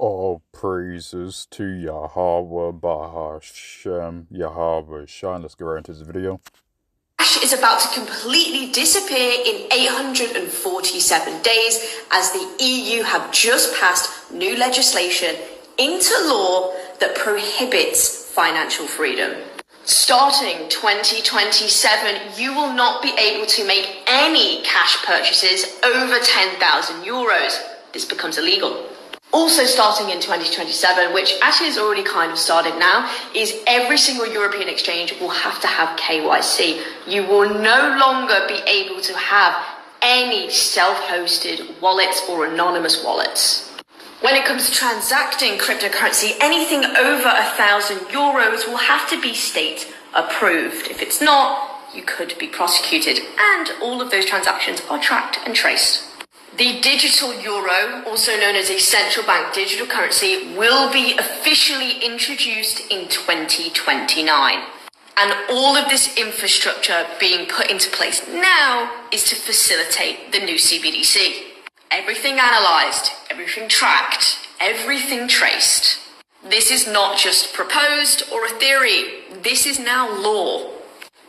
All praises to Yahweh Bahashem Yahweh Shine. Let's get right into this video. Cash is about to completely disappear in 847 days as the EU have just passed new legislation into law that prohibits financial freedom. Starting 2027, you will not be able to make any cash purchases over 10,000 euros. This becomes illegal. Also starting in 2027, which actually has already kind of started now, is every single European exchange will have to have KYC. You will no longer be able to have any self-hosted wallets or anonymous wallets. When it comes to transacting cryptocurrency, anything over 1,000 euros will have to be state approved. If it's not, you could be prosecuted, and all of those transactions are tracked and traced. The digital euro, also known as a central bank digital currency, will be officially introduced in 2029. And all of this infrastructure being put into place now is to facilitate the new CBDC. Everything analyzed, everything tracked, everything traced. This is not just proposed or a theory. This is now law.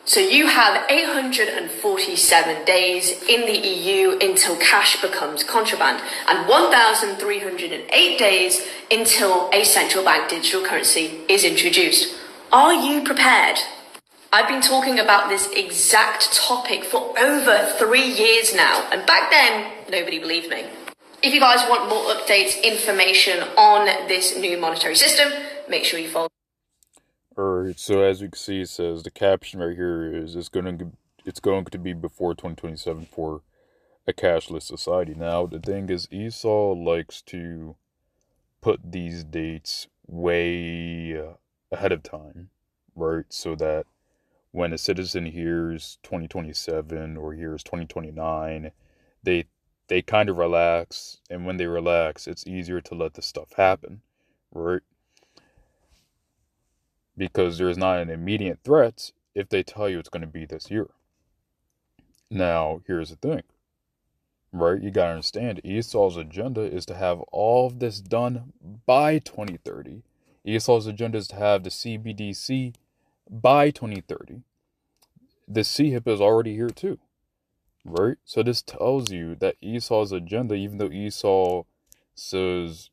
So you have 847 days in the EU until cash becomes contraband, and 1,308 days until a central bank digital currency is introduced. Are you prepared? I've been talking about this exact topic for over 3 years now, and back then, nobody believed me. If you guys want more updates, information on this new monetary system, make sure you follow. Alright, so as you can see, it says the caption right here is it's going to be before 2027 for a cashless society. Now, the thing is, Esau likes to put these dates way ahead of time, right? So that when a citizen hears 2027 or hears 2029, they kind of relax, and when they relax, it's easier to let this stuff happen, right? Because there's not an immediate threat if they tell you it's going to be this year. Now, here's the thing, right? You got to understand, Esau's agenda is to have all of this done by 2030. Esau's agenda is to have the CBDC by 2030. The CHIP is already here too, right? So this tells you that Esau's agenda, even though Esau says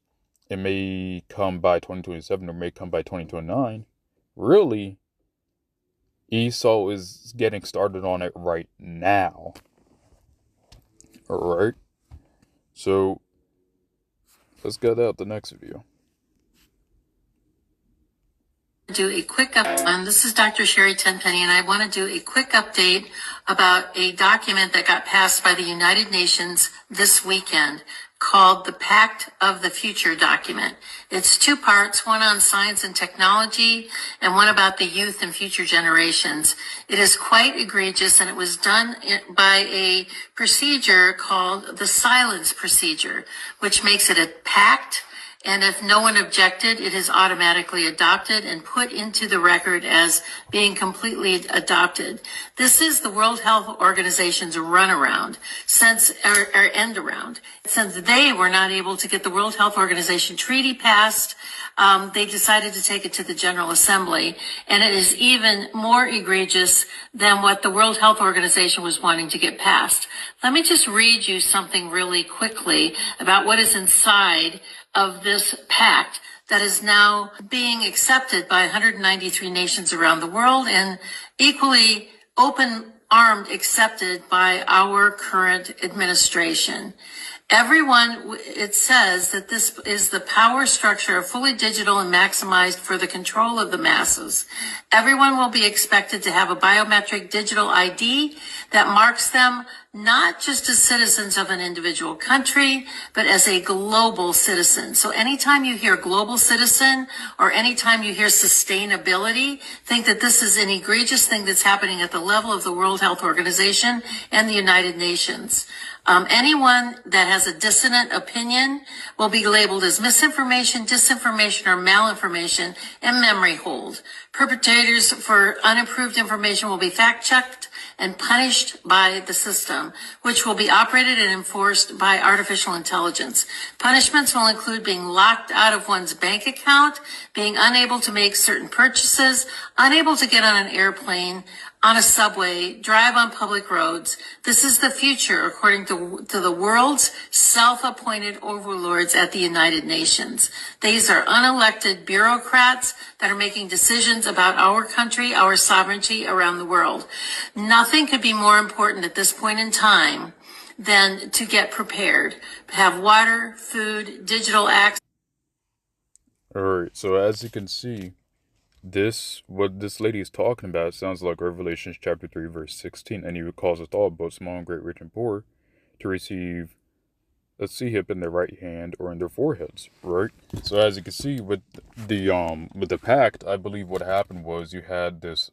it may come by 2027 or may come by 2029, really, Esau is getting started on it right now. Alright? So, let's get out the next video. Do a quick update. This is Dr. Sherry Tenpenny, and I want to do a quick update about a document that got passed by the United Nations this weekend called the Pact of the Future document. It's 2 parts, one on science and technology and one about the youth and future generations. It is quite egregious, and it was done by a procedure called the silence procedure, which makes it a pact. And if no one objected, it is automatically adopted and put into the record as being completely adopted. This is the World Health Organization's runaround, or end around. Since they were not able to get the World Health Organization treaty passed, they decided to take it to the General Assembly. And it is even more egregious than what the World Health Organization was wanting to get passed. Let me just read you something really quickly about what is inside of this pact that is now being accepted by 193 nations around the world and equally open-armed accepted by our current administration. Everyone, it says that this is the power structure of fully digital and maximized for the control of the masses. Everyone will be expected to have a biometric digital ID that marks them not just as citizens of an individual country, but as a global citizen. So anytime you hear global citizen or anytime you hear sustainability, think that this is an egregious thing that's happening at the level of the World Health Organization and the United Nations. Anyone that has a dissonant opinion will be labeled as misinformation, disinformation, or malinformation and memory hold. Perpetrators for unapproved information will be fact-checked and punished by the system, which will be operated and enforced by artificial intelligence. Punishments will include being locked out of one's bank account, being unable to make certain purchases, unable to get on an airplane, on a subway, drive on public roads. This is the future, according to the world's self-appointed overlords at the United Nations. These are unelected bureaucrats that are making decisions about our country, our sovereignty around the world. Nothing could be more important at this point in time than to get prepared, have water, food, digital access. All right, so as you can see, what this lady is talking about sounds like Revelations chapter 3, verse 16, and he would cause us all, both small and great, rich and poor, to receive a sea-hip in their right hand or in their foreheads, right? So as you can see with the pact, I believe what happened was you had this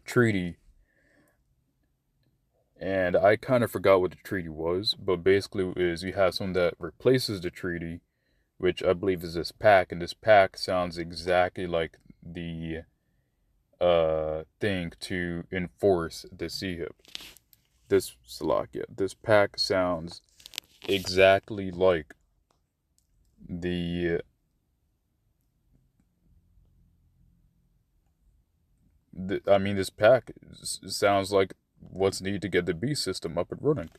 treaty, and I kind of forgot what the treaty was, but basically is you have something that replaces the treaty, which I believe is this pact, and this pact sounds exactly like the thing to enforce the sea-hip. This pact sounds exactly like this pack sounds like what's needed to get the beast system up and running.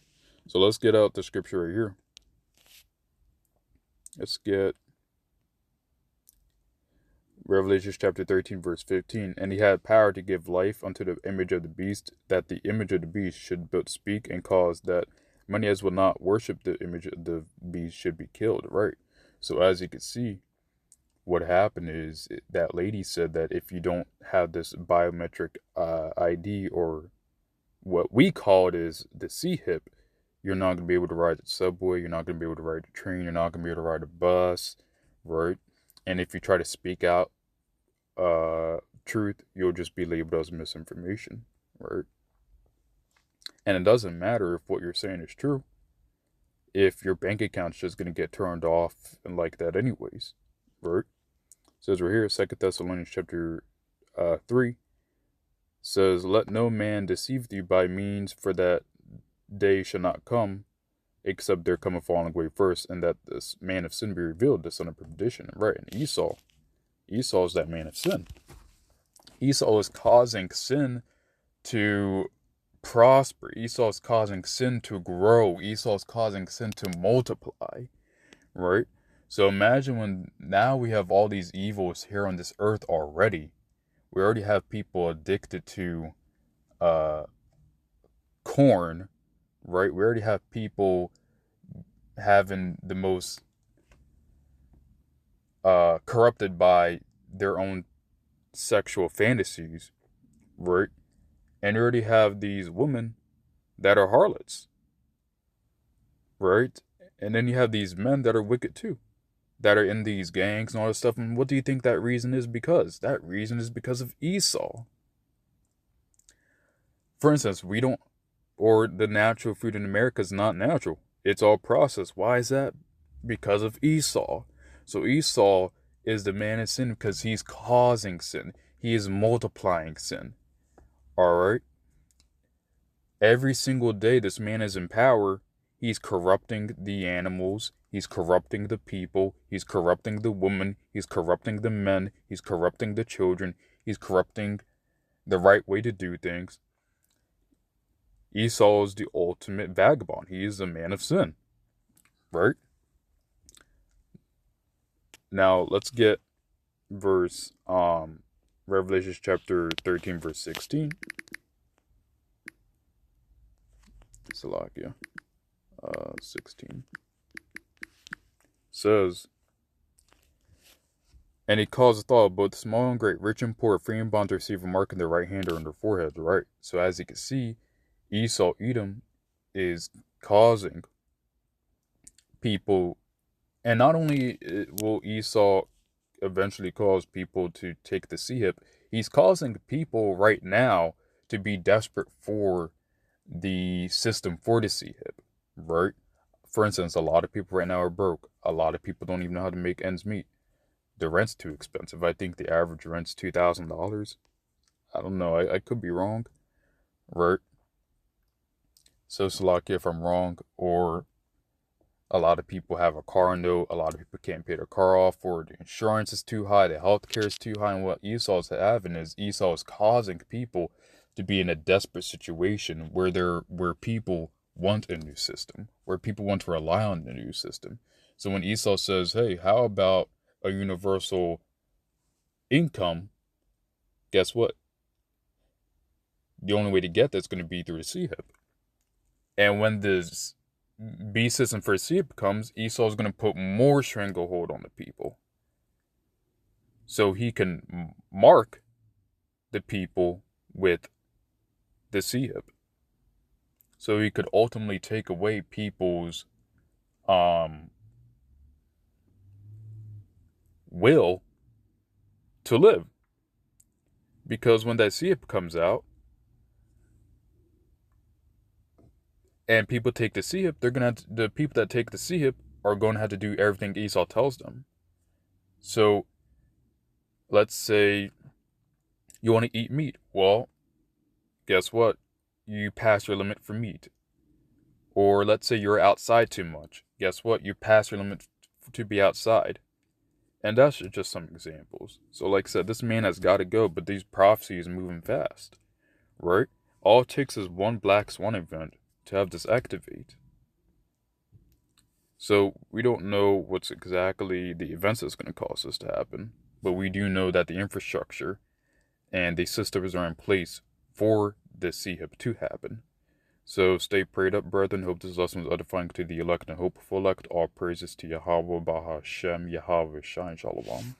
So let's get out the scripture right here. Let's get Revelation chapter 13, verse 15. And he had power to give life unto the image of the beast, that the image of the beast should both speak and cause that many as will not worship the image of the beast should be killed, right? So as you can see, what happened is that lady said that if you don't have this biometric ID, or what we call it is the sea-hip, you're not going to be able to ride the subway, you're not going to be able to ride the train, you're not going to be able to ride a bus, right? And if you try to speak out truth, you'll just be labeled as misinformation, right? And it doesn't matter if what you're saying is true, if your bank account's just going to get turned off and like that anyways, right? It says right here, 2 Thessalonians chapter 3, says, let no man deceive thee by means, for that day shall not come, except there come a falling away first, and that this man of sin be revealed, the son of perdition. Right, and Esau is that man of sin. Esau is causing sin to prosper. Esau is causing sin to grow. Esau is causing sin to multiply, right? So imagine when now we have all these evils here on this earth already. We already have people addicted to corn, right? We already have people having the most corrupted by their own sexual fantasies, right? And you already have these women that are harlots, right? And then you have these men that are wicked too, that are in these gangs and all this stuff. And what do you think that reason is? Because that reason is because of Esau. For instance, the natural food in America is not natural. It's all processed. Why is that? Because of Esau. So Esau is the man in sin because he's causing sin. He is multiplying sin. Alright? Every single day this man is in power, he's corrupting the animals, he's corrupting the people, he's corrupting the women, he's corrupting the men, he's corrupting the children, he's corrupting the right way to do things. Esau is the ultimate vagabond. He is a man of sin. Right? Now, let's get Revelation chapter 13, verse 16. Salakia. 16. Says, and he causeth all, both small and great, rich and poor, free and bond, to receive a mark in their right hand or in their forehead, right? So as you can see, Esau, Edom, is causing people, and not only will Esau eventually cause people to take the sea-hip, he's causing people right now to be desperate for the system for the sea-hip. right? For instance, a lot of people right now are broke. A lot of people don't even know how to make ends meet. The rent's too expensive. I think the average rent's $2,000. I don't know. I could be wrong, right? So it's lucky if I'm wrong, or a lot of people have a car note. A lot of people can't pay their car off, or the insurance is too high, the healthcare is too high. And what Esau's having is Esau's causing people to be in a desperate situation where people want a new system, where people want to rely on the new system. So when Esau says, "Hey, how about a universal income?" Guess what? The only way to get that's going to be through the CHIP. And when this B system for CHIP comes, Esau's going to put more stranglehold on the people, so he can mark the people with the CHIP. So he could ultimately take away people's will to live. Because when that CHIP comes out and people take the CHIP, the people that take the CHIP are going to have to do everything Esau tells them. So let's say you want to eat meat. Well, guess what? You pass your limit for meat. Or let's say you're outside too much. Guess what? You pass your limit to be outside. And that's just some examples. So like I said, this man has got to go, but these prophecies are moving fast, right? All it takes is one Black Swan event to have this activate. So we don't know what's exactly the events that's going to cause this to happen, but we do know that the infrastructure and the systems are in place for this CHIP to happen. So stay prayed up, brethren. Hope this lesson was edifying to the elect and hopeful elect. All praises to Yahweh, Bahashem, Yahweh, Shine, Shalom.